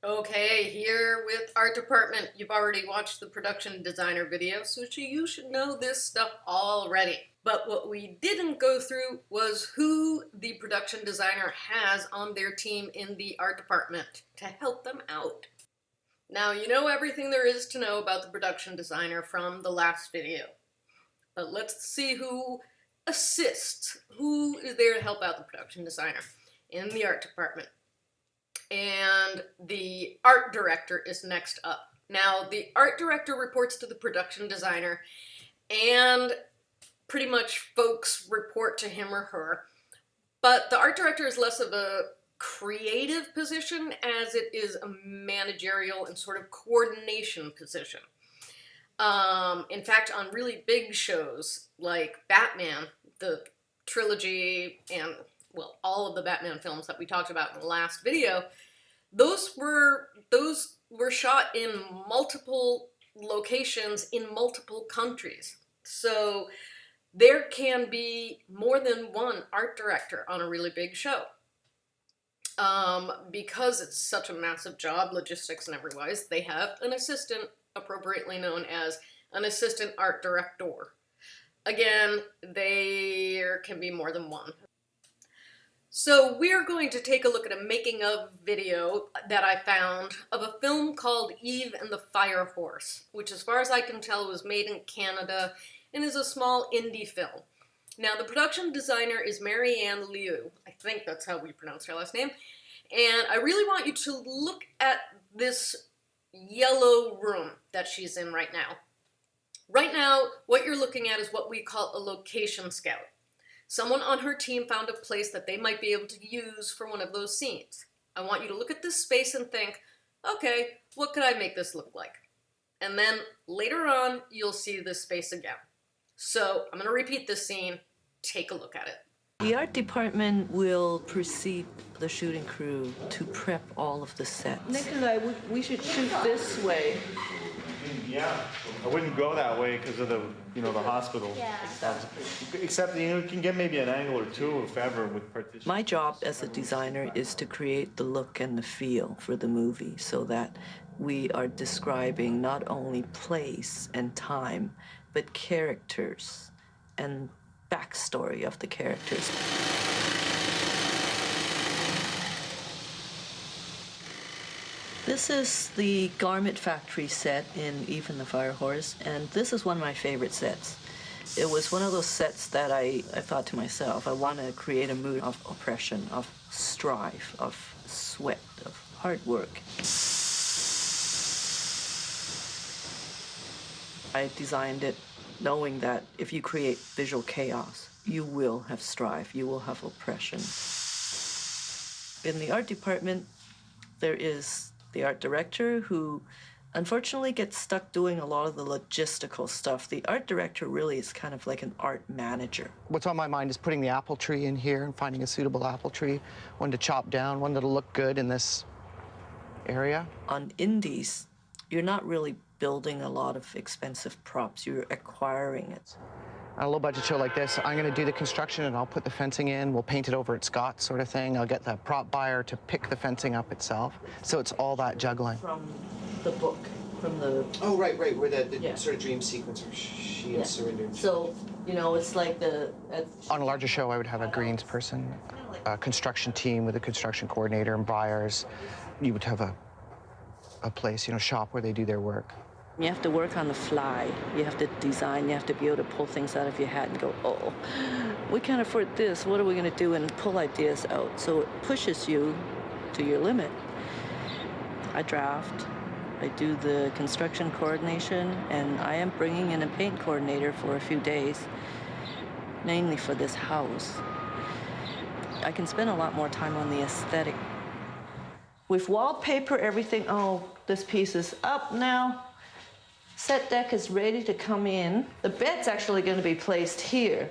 Okay, here with art department. You've already watched the production designer video, so you should know this stuff already. But what we didn't go through was who the production designer has on their team in the art department to help them out. Now, you know everything there is to know about the production designer from the last video. But let's see who assists, who is there to help out the production designer in the art department. And the art director is next up. Now, the art director reports to the production designer, and pretty much folks report to him or her. But the art director is less of a creative position as it is a managerial and sort of coordination position. In fact, on really big shows like Batman, the trilogy, and well, all of the Batman films that we talked about in the last video, those were shot in multiple locations in multiple countries. So there can be more than one art director on a really big show. Because it's such a massive job, logistics and otherwise, they have an assistant, appropriately known as an assistant art director. Again, there can be more than one. So we're going to take a look at a making of video that I found of a film called Eve and the Fire Horse, which as far as I can tell was made in Canada and is a small indie film. Now the production designer is Marianne Liu. I think that's how we pronounce her last name. And I really want you to look at this yellow room that she's in right now. Right now, what you're looking at is what we call a location scout. Someone on her team found a place that they might be able to use for one of those scenes. I want you to look at this space and think, okay, what could I make this look like? And then later on, you'll see this space again. So I'm going to repeat this scene. Take a look at it. The art department will precede the shooting crew to prep all of the sets. Nikolai, we should shoot this way. Yeah, I wouldn't go that way because of the, the hospital. Yeah. Except, you can get maybe an angle or two if ever with partition. My job as a designer is to create the look and the feel for the movie so that we are describing not only place and time, but characters and backstory of the characters. This is the garment factory set in Eve and the Fire Horse, and this is one of my favorite sets. It was one of those sets that I thought to myself, I want to create a mood of oppression, of strife, of sweat, of hard work. I designed it knowing that if you create visual chaos, you will have strife, you will have oppression. In the art department, there is the art director who unfortunately gets stuck doing a lot of the logistical stuff. The art director really is kind of like an art manager. What's on my mind is putting the apple tree in here and finding a suitable apple tree, one to chop down, one that'll look good in this area. On indies, you're not really building a lot of expensive props, you're acquiring it. On a low-budget show like this, I'm going to do the construction and I'll put the fencing in. We'll paint it over at Scott's sort of thing. I'll get the prop buyer to pick the fencing up itself. So it's all that juggling. From the book, from the... Oh, right, where the Yeah. sort of dream sequence where she has surrendered. So, it's like the... On a larger show, I would have a greens person, a construction team with a construction coordinator and buyers. You would have a place, shop where they do their work. You have to work on the fly. You have to design. You have to be able to pull things out of your hat and go, oh, we can't afford this. What are we going to do? And pull ideas out. So it pushes you to your limit. I draft. I do the construction coordination. And I am bringing in a paint coordinator for a few days, mainly for this house. I can spend a lot more time on the aesthetic. We've wallpaper everything. Oh, this piece is up now. Set deck is ready to come in. The bed's actually going to be placed here.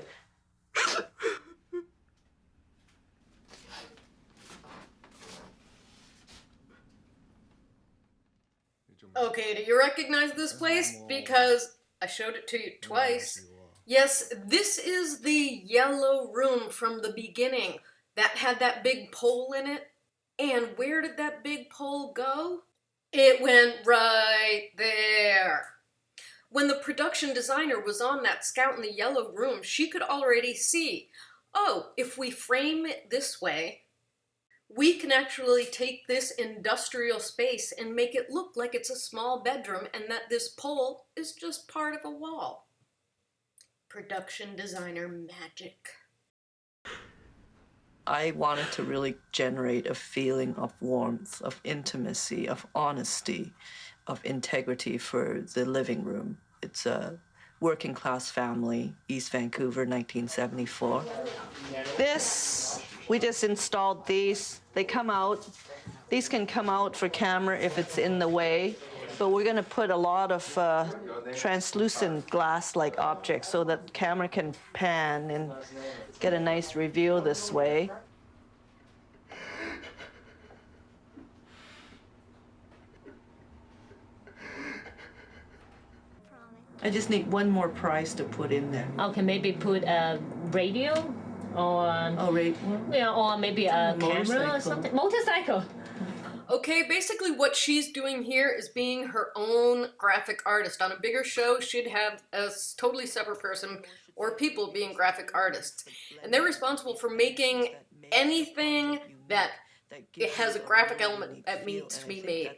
Okay, do you recognize this place? Because I showed it to you twice. Yes, this is the yellow room from the beginning that had that big pole in it. And where did that big pole go? It went right there. When the production designer was on that Scout in the Yellow room, she could already see, oh, if we frame it this way, we can actually take this industrial space and make it look like it's a small bedroom and that this pole is just part of a wall. Production designer magic. I wanted to really generate a feeling of warmth, of intimacy, of honesty, of integrity for the living room. It's a working class family, East Vancouver, 1974. We just installed these. They come out. These can come out for camera if it's in the way, but we're gonna put a lot of translucent glass-like objects so that camera can pan and get a nice reveal this way. I just need one more prize to put in there. Okay, maybe put a radio or yeah, or maybe a camera or something. Motorcycle. Okay, basically what she's doing here is being her own graphic artist. On a bigger show, she'd have a totally separate person or people being graphic artists. And they're responsible for making anything that it has a graphic element that needs to be made.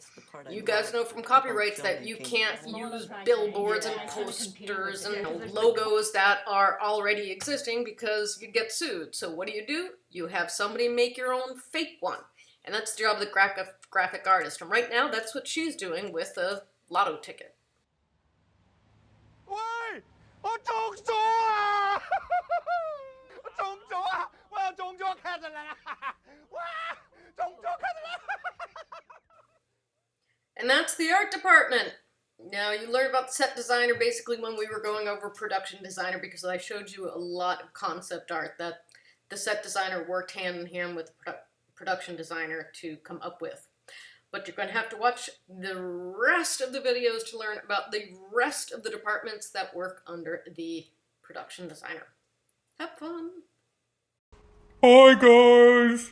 You guys know from copyrights that you can't use billboards and posters and logos that are already existing because you get sued. So what do? You have somebody make your own fake one. And that's the job of the graphic artist. And right now, that's what she's doing with a lotto ticket. 喂，我中咗啊！我中咗啊！我又中咗 Cadillac 啊！哇，中咗 Cadillac！ And that's the art department. Now, you learn about the set designer basically when we were going over production designer because I showed you a lot of concept art that the set designer worked hand in hand with the production designer to come up with. But you're going to have to watch the rest of the videos to learn about the rest of the departments that work under the production designer. Have fun! Hi guys!